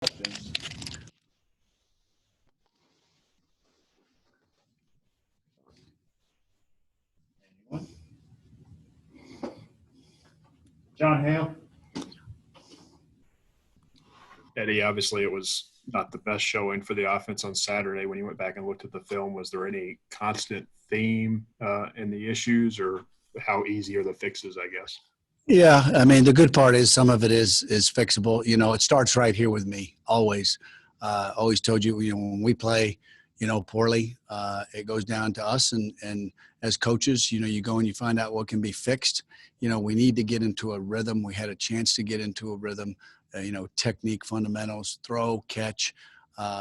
questions. Anyone? John Hale? Eddie, obviously it was not the best showing for the offense on Saturday. When you went back and looked at the film, was there any constant theme in the issues, or how easy are the fixes, I guess? Yeah, I mean, the good part is some of it is fixable. You know, it starts right here with me, always. Always told you, when we play, poorly, it goes down to us. And as coaches, you go and you find out what can be fixed. We need to get into a rhythm. We had a chance to get into a rhythm, technique, fundamentals, throw, catch.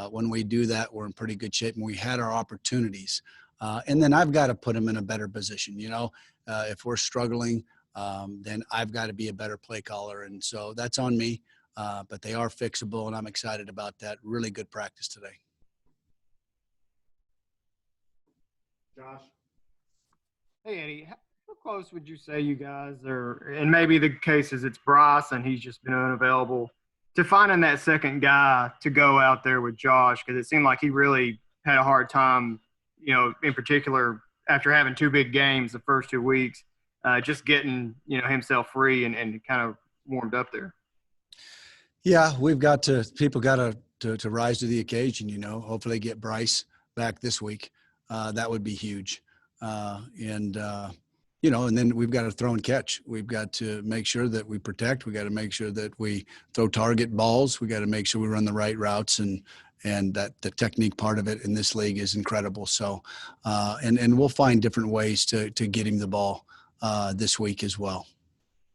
When we do that, we're in pretty good shape, and we had our opportunities. And then I've got to put them in a better position. If we're struggling, then I've got to be a better play caller. And so that's on me, but they are fixable, and I'm excited about that. Really good practice today. Josh? Hey, Eddie, how close would you say you guys are, and maybe the case is it's Bryce and he's just been unavailable, to finding that second guy to go out there with Josh? Because it seemed like he really had a hard time, in particular after having two big games the first 2 weeks, just getting, himself free and kind of warmed up there. Yeah, people got to rise to the occasion, hopefully get Bryce back this week. That would be huge. And then we've got to throw and catch. We've got to make sure that we protect. We got to make sure that we throw target balls. We got to make sure we run the right routes, and that the technique part of it in this league is incredible. So, and we'll find different ways to get him the ball this week as well,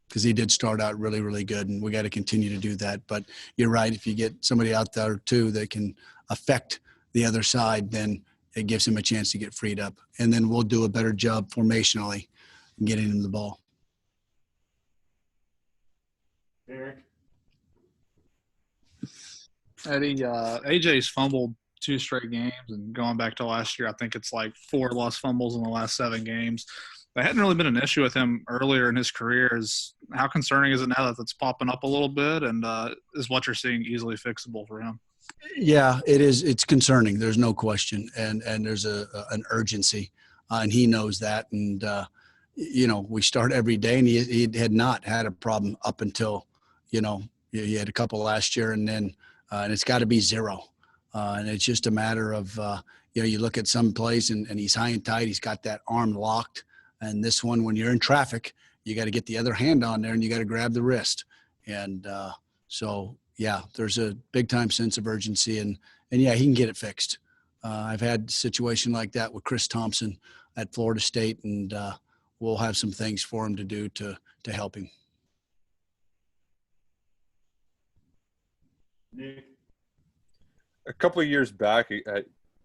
because he did start out really, really good, and we got to continue to do that. But you're right. If you get somebody out there too that can affect the other side, then it gives him a chance to get freed up. And then we'll do a better job formationally in getting him the ball. Derek? Eddie, AJ's fumbled 2 straight games, and going back to last year, I think it's like 4 lost fumbles in the last 7 games. That hadn't really been an issue with him earlier in his career. How concerning is it now that it's popping up a little bit, and is what you're seeing easily fixable for him? Yeah, it is. It's concerning. There's no question. And there's an urgency, and he knows that. And, we start every day, and he had not had a problem up until, he had a couple last year, and then and it's got to be 0. And it's just a matter of, you look at some plays and he's high and tight. He's got that arm locked. And this one, when you're in traffic, you got to get the other hand on there, and you got to grab the wrist. And so, yeah, there's a big time sense of urgency, and yeah, he can get it fixed. I've had a situation like that with Chris Thompson at Florida State, and we'll have some things for him to do to help him. Nick? A couple of years back,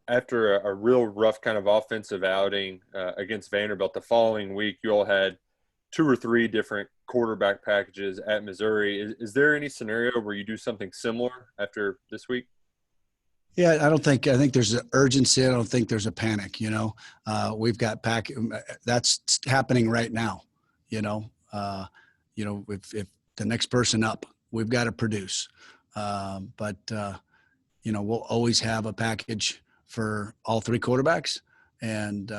after a real rough kind of offensive outing against Vanderbilt, the following week you all had 2 or 3 different quarterback packages at Missouri. Is there any scenario where you do something similar after this week? Yeah, I think there's an urgency. I don't think there's a panic, we've got that's happening right now, if the next person up, we've got to produce. But we'll always have a package for all 3 quarterbacks. And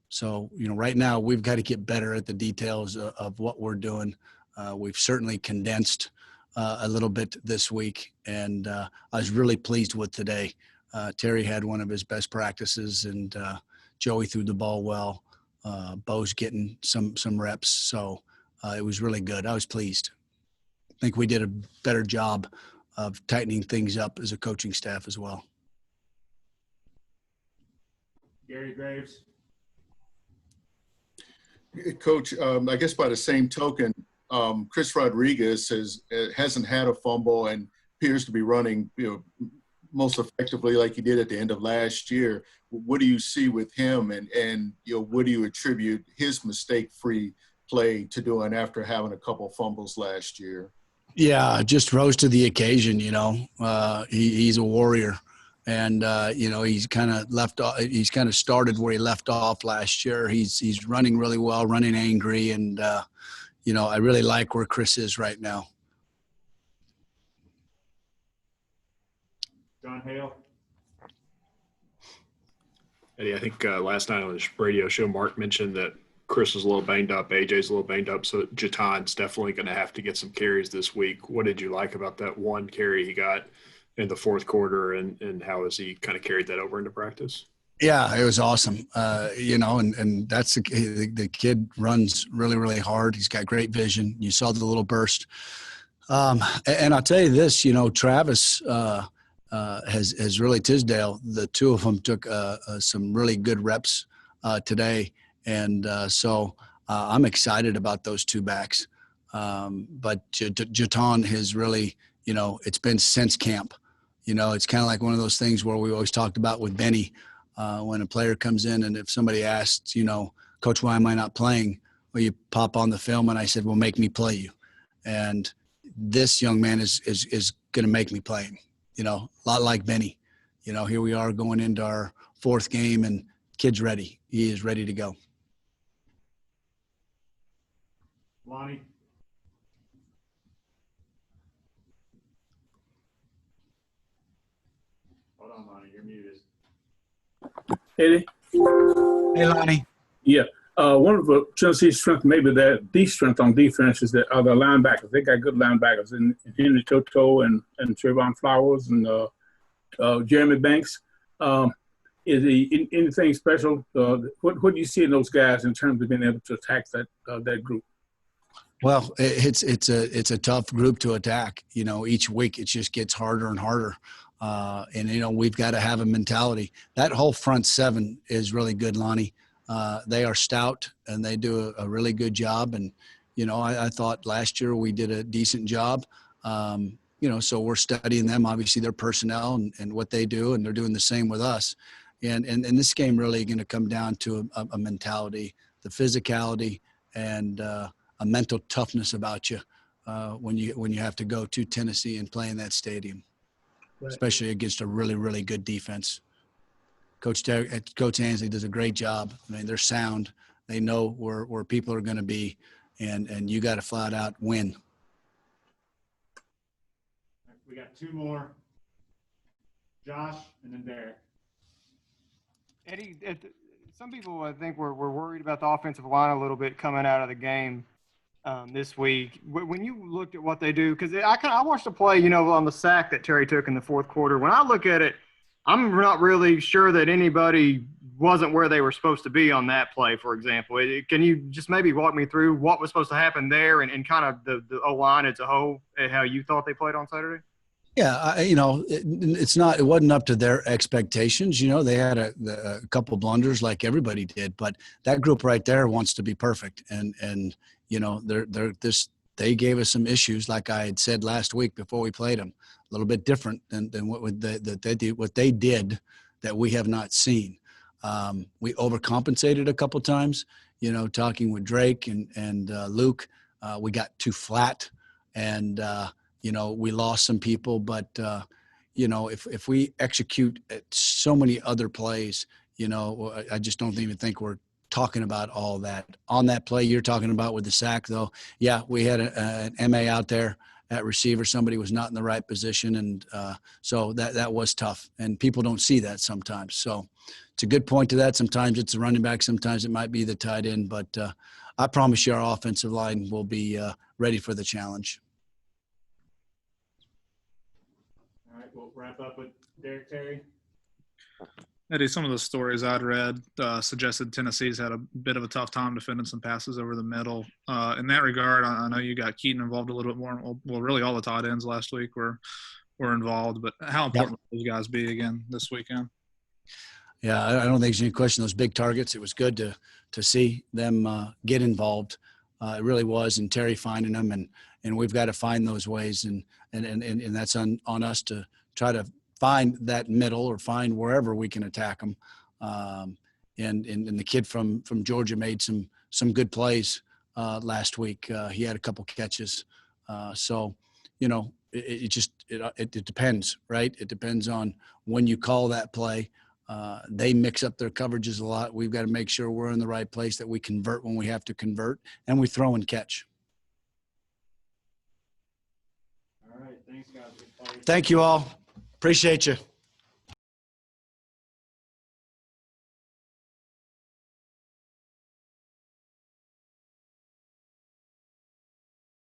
so, right now we've got to get better at the details of what we're doing. We've certainly condensed a little bit this week, and I was really pleased with today. Terry had one of his best practices, and Joey threw the ball well. Bo's getting some reps, so it was really good. I was pleased. I think we did a better job of tightening things up as a coaching staff as well. Gary Graves? Coach, I guess by the same token, Chris Rodriguez hasn't had a fumble and appears to be running, most effectively like he did at the end of last year. What do you see with him, and what do you attribute his mistake-free play to doing after having a couple fumbles last year? Yeah, just rose to the occasion. He's a warrior, and he's kind of left off. He's kind of started where he left off last year. He's running really well, running angry, and I really like where Chris is right now. John Hale. Eddie, I think last night on the radio show, Mark mentioned that Chris was a little banged up, AJ's a little banged up, so Jaton's definitely going to have to get some carries this week. What did you like about that one carry he got in the fourth quarter, and how has he kind of carried that over into practice? Yeah, it was awesome. And that's the kid runs really, really hard. He's got great vision. You saw the little burst. And I'll tell you this, Travis has really Tisdale. The two of them took some really good reps today. And so I'm excited about those two backs. But Jaton has really, it's been since camp. It's kind of like one of those things where we always talked about with Benny. When a player comes in and if somebody asks, Coach, why am I not playing? Well, you pop on the film and I said, well, make me play you. And this young man is going to make me play him, a lot like Benny. Here we are going into our fourth game and kid's ready. He is ready to go. Lonnie. Hold on, Lonnie, you're muted. Eddie? Hey, Lonnie. Yeah. One of the Tennessee's strength, maybe the strength on defense is that are the linebackers. They got good linebackers in Henry Toto and Trayvon Flowers and Jeremy Banks. Is he anything special? What do you see in those guys in terms of being able to attack that group? Well, it's a tough group to attack. Each week it just gets harder and harder. And we've got to have a mentality. That whole front seven is really good, Lonnie. They are stout and they do a really good job. And, I thought last year we did a decent job. So we're studying them, obviously their personnel and what they do, and they're doing the same with us. And this game really going to come down to a mentality, the physicality and a mental toughness about you when you have to go to Tennessee and play in that stadium. Right. Especially against a really, really good defense. Coach Ansley does a great job. I mean, they're sound. They know where people are going to be, and you got to flat out win. We got two more. Josh and then Derek. Eddie, some people I think were worried about the offensive line a little bit coming out of the game this week. When you looked at what they do, because I watched the play, on the sack that Terry took in the fourth quarter. When I look at it, I'm not really sure that anybody wasn't where they were supposed to be on that play, for example. Can you just maybe walk me through what was supposed to happen there and kind of the O-line as a whole, how you thought they played on Saturday? Yeah, it wasn't up to their expectations. They had a couple blunders like everybody did, but that group right there wants to be perfect. And they gave us some issues, like I had said last week before we played them, a little bit different than what they did that we have not seen. We overcompensated a couple times, talking with Drake and Luke. We got too flat and, we lost some people, but, if we execute at so many other plays, I just don't even think we're talking about all that. On that play you're talking about with the sack, though, yeah, we had an MA out there at receiver. Somebody was not in the right position, and so that was tough, and people don't see that sometimes. So it's a good point to that. Sometimes it's the running back, sometimes it might be the tight end, but I promise you our offensive line will be ready for the challenge. All right, we'll wrap up with Derek Terry. Eddie, some of the stories I'd read suggested Tennessee's had a bit of a tough time defending some passes over the middle. In that regard, I know you got Keaton involved a little bit more. Well, really all the tight ends last week were involved. But how important will those guys be again this weekend? Yeah, I don't think there's any question. Those big targets, it was good to see them get involved. It really was, and Terry finding them, and we've got to find those ways, and that's on us to try to find that middle or find wherever we can attack them. And the kid from Georgia made some good plays last week. He had a couple catches. So, it depends, right? It depends on when you call that play. They mix up their coverages a lot. We've got to make sure we're in the right place, that we convert when we have to convert, and we throw and catch. All right, thanks, guys. Thank you all. Appreciate you.